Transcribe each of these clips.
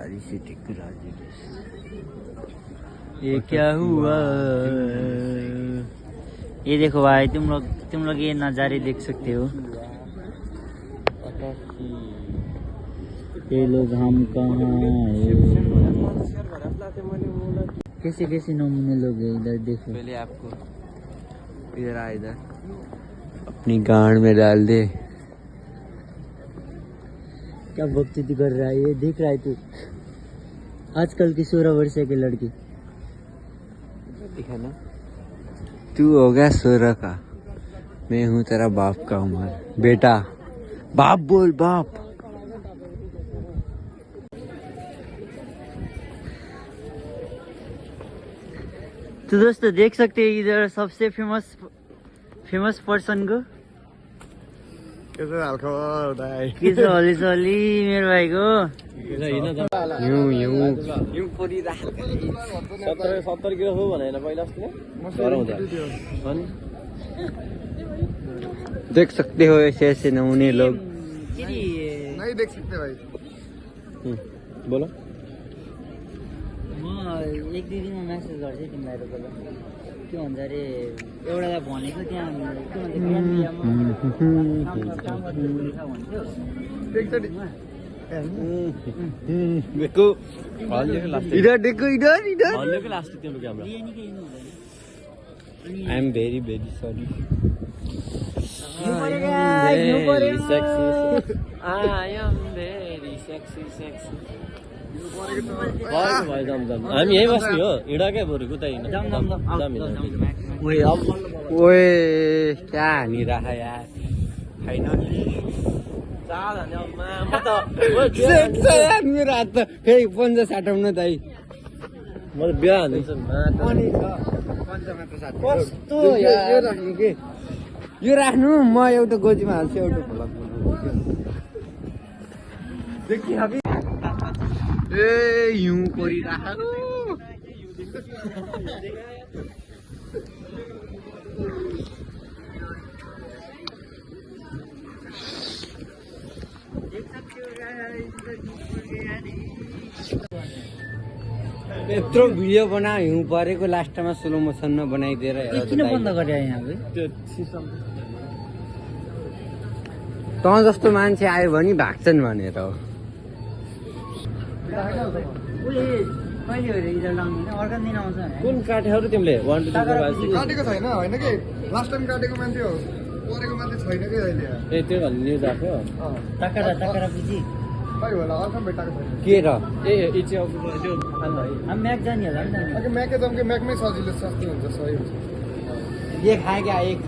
Sari city कुराजी ये क्या हुआ। ये देखो भाई, तुम लोग ये नज़ारे देख सकते हो। ये लोग हम कहाँ है, कैसे कैसे नमूने लोग हैं इधर देखो। पहले आपको इधर आ, इधर अपनी गांड में डाल दे। क्या बकचोदी कर रहा है ये, देख रहा है तू? आजकल की 16 वर्ष के लड़की दिखा ना, तू हो गया 16 का, मैं हूँ तेरा बाप का उम्र। बेटा बाप बोल, बाप। तो दोस्तों देख सकते हैं इधर सबसे फेमस पर्सन को। किस हली चली मेरो भाइको देख सकते हो ऐसे ऐसे नमूने लोग। नहीं देख सकते भाई। बोलो। म एक दुई दिनमा म्यासेज गर्छु तिमीलाई रोकेर। के भन्छ अरे एउटालाई भनेको त्यहाँ के भन्छ इधर देखो, इधर इधर। I am very very sorry. हामी यही बस्ने हो, हिँडाकै बरु उतै ओए क्या हानिरह यार, फाइनली मेरो हात त फेरि 50 साटाउन दाइ। म त बिहा हाल्दैछु। कस्तो राख्नु के, यो राख्नु, म एउटा गोजीमा हाल्छु, एउटा भ्लगमा ए हिउँ परिरहेको। यत्रो भिडियो बना, हिउँ परेको लास्टमा स्लो मोसनमा बनाइदिएर किन बन्द गरे यहाँ त जस्तो मान्छे आयो भने भाग्छन् भनेर हो। कुन काटेहरू तिमीले? 1 2 3 4 काटेको छैन, होइन कि लास्ट टाइम काटेको मान्छे हो, परेको मान्छे छैन कि अहिले। ए त्यो भन्ने न्युज आएको टाकरा पिजी खै होला, अर्को भेटाएको छैन के र ए इचे अफ त्यो हम म्याक जाने होला नि त। अघि म्याकै जम्के म्याकमै सजिलो सस्तो हुन्छ, सही हुन्छ। ये खाएगा एक,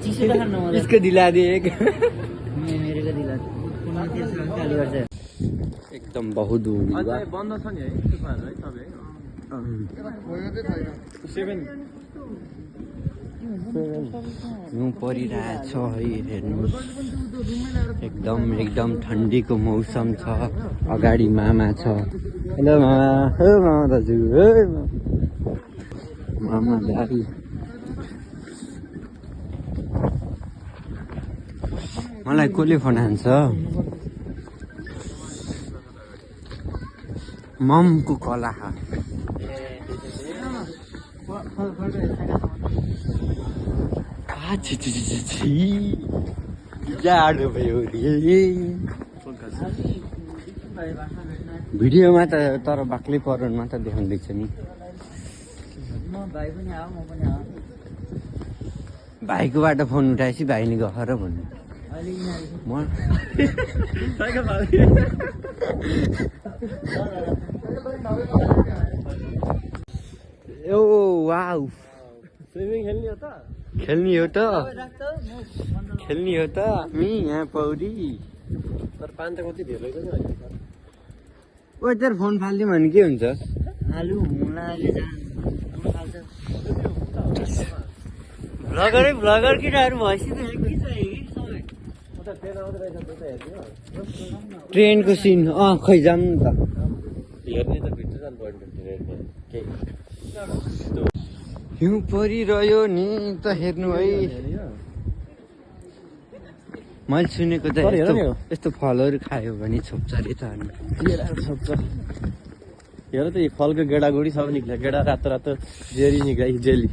चिसो त खानु मलाई। इसको दिला दे एक। मेरो को दिला चालू गर्छ। एकदम बहुत दूर बन्द छ नि है दुकान है सबै। यता खोयो चाहिँ छैन। 7 हिउँ परिरहेछ है, हेर्नुहोस् एकदम ठन्डीको मौसम छ। अगाडि मामा छ। हेलो मामा, हे मामा दाजु, हे मामा दाइ। मलाई कसले फोन हान्छ? ममको कला जाडो भयो भिडियोमा त, तर बाक्लै परमा त देखाउँदैछ नि। भाइकोबाट फोन उठाएपछि भाइले गएर भन्नु म ओ वाउ, स्विमिङ खेल्ने हो त? खेल्ने हो त, खेल्ने हो त हामी यहाँ पौडी। तर पानी त कति धेरै पनि होइन। ओ तेरो फोन फालिदियो भने के हुन्छ? आलु मुलाले जान खाल्छ। भ्लगर केटाहरू भएपछि के चाहियो कि सबै उता ट्रेन आउँदै रहेछ, त्यता हेर्ने हो। ट्रेनको सिन खै जाऊँ नि त। हेर्ने त भित्र जानु पर्ने ट्रेनमा केही। हिउँ परिरह्यो नि त, हेर्नु है। मैले सुनेको त यस्तो फलहरू खायो भने छोप्छ अरे त। छोप्छ हेर त यो फलको गेडागुडी सब निक्ल्यो गेडा रातो रातो जेरी निक्ल्यो जेली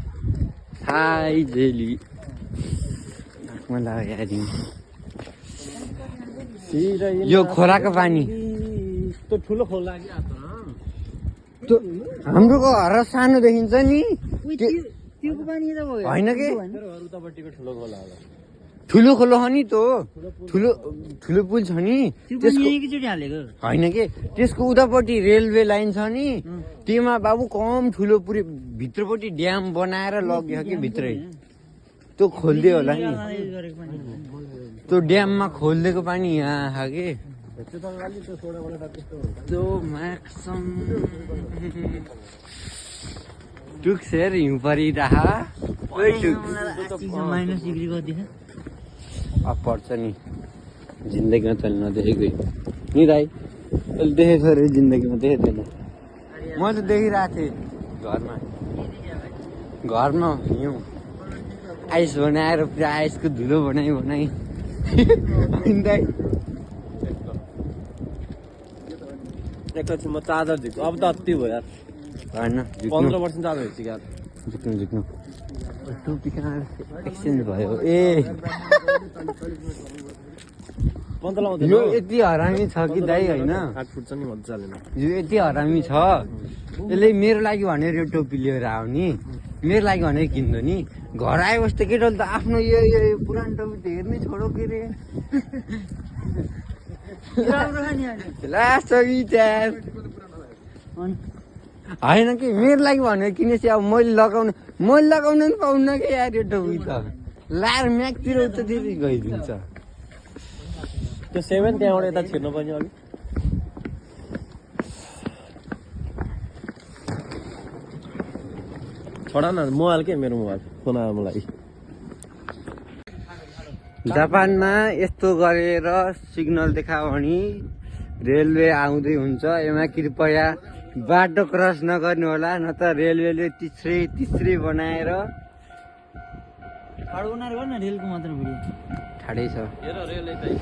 हाई जेली मलाई याद यो खोलाको पानी त्यो ठुलो खोला कि त्यो हाम्रो घर सानो देखिन्छ नि त्यो पानी त भयो होइन कि उतापट्टिको ठुलो खोला होला ठुलो खोलो हो नि त ठुलो ठुलो पुल छ नि त्यो त्यसको पनि एकैचोटि हालेको होइन कि त्यसको उतापट्टि रेलवे लाइन छ नि त्योमा बाबु कम ठुलो पुरै भित्रपट्टि ड्याम बनाएर लग्यो कि भित्रै त्यो खोलिदियो होला नि गरेको पानी त्यो ड्याममा खोलिदिएको पानी यहाँ आयो कि त्यो म्याक्सम टुक्स हेर हिउँ परिरहा माइनस डिग्री गरिदिएछ अब पर्छ नि जिन्दगीमा तैँले नदेखेकै नि दाइ तैँले देखेको अरे जिन्दगीमा देखेको थिएन म त देखिरहेको थिएँ घरमा हिउँ आइस बनाएर पुरा आइसको धुलो बनाइ दाइ एकैछिन म चार्जर झिक्छु अब त अति भयो यार होइन 15% चार्जर हेर्छु यार झिक्नु टोपी कहाँ एक्सचेन्ज भयो ए 15 लाउँदैन यो यति हरामी छ कि दाइ होइन हात फुट्छ नि मजाले यो यति हरामी छ यसले मेरो लागि भनेर यो टोपी लिएर आऊ नि मेरो लागि भनेर किन्नु नि घर आएपछि त केटाले त आफ्नो यो पुरानो टोपी त हेर्नै छोडो के रे लास्ट होइन कि मेरो लागि भनेर किनेपछि अब मैले लगाउन पनि पाउन्न कि यार यो टोपी त लाएर म्याकतिर उतातिर गइदिन्छ त्यो 7 त्यहाँबाट यता छिर्नु पर्ने अघि छोडा न मोबाइल के मेरो मोबाइल फोन आयो मलाई जापानमा यस्तो गरेर सिग्नल देखायो भने रेलवे आउँदै हुन्छ यसमा कृपया बाटो क्रस नगर्नु होला न त रेलवेले तिस्रै बनाएर ठाडो उनीहरू गर्न रेलको मात्र भिडियो ठाडै छ हेर रेल यतै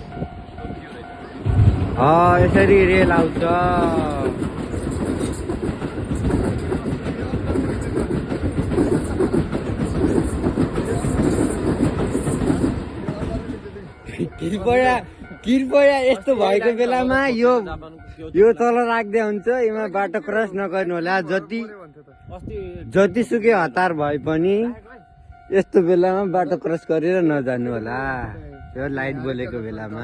यसरी रेल आउँछ कृपया यस्तो भएको बेलामा यो तल राख्दै हुन्छ यसमा बाटो क्रस नगर्नु होला जतिसुकै हतार भए पनि यस्तो बेलामा बाटो क्रस गरेर नजानु होला यो लाइट बोलेको बेलामा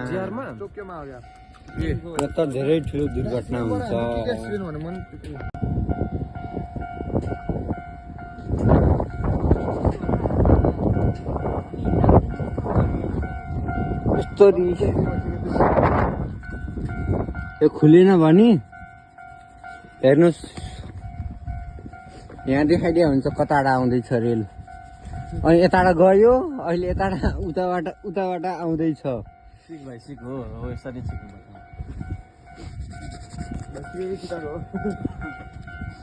यो त धेरै ठुलो दुर्घटना हुन्छ यस्तो रिस यो खुलेन भने हेर्नुहोस् यहाँ देखाइदिया हुन्छ कताबाट आउँदैछ रेल अनि यताबाट गयो अहिले उताबाट आउँदैछ सिक भाइ सिक हो यसरी सिक्नु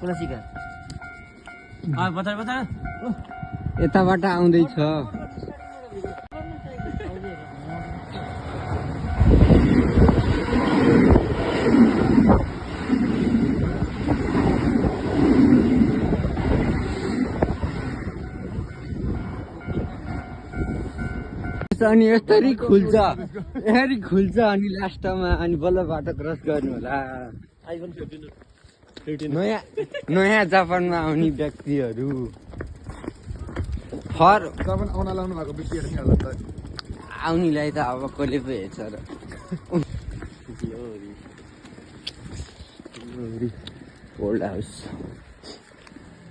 पुरा सिका बता यताबाट आउँदैछ अनि यसरी खुल्छ अनि लास्टमा अनि बल्ल बाटो क्रस गर्नु होला आइफोन 15 नयाँ जापानमा आउने व्यक्तिहरू जापान आउन लाउनु भएको व्यक्तिहरू नि होला त आउनेलाई त अब कसले पो हेर्छ र ओल्ड हाउस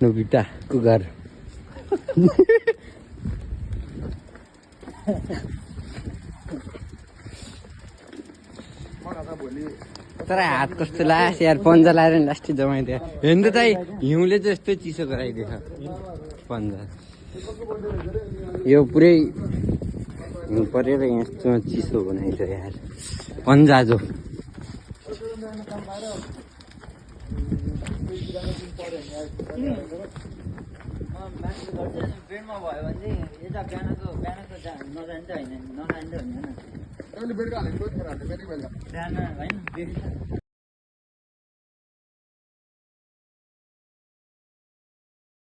नोबिटाको घर तर हात कस्तो लास यार पन्जा लाएर नि लास्टै जमाइदियो हेर्नु त हिउँले चाहिँ यस्तै चिसो गराइदिएछ पन्जा यो पुरै हिउँ परेर यस्तोमा चिसो बनाइदियो यार पन्जा जो ट्रेनमा भयो भने चाहिँ यता बिहानको नजाने त होइन नखाने त होइन बेलुका हालेको बिहान होइन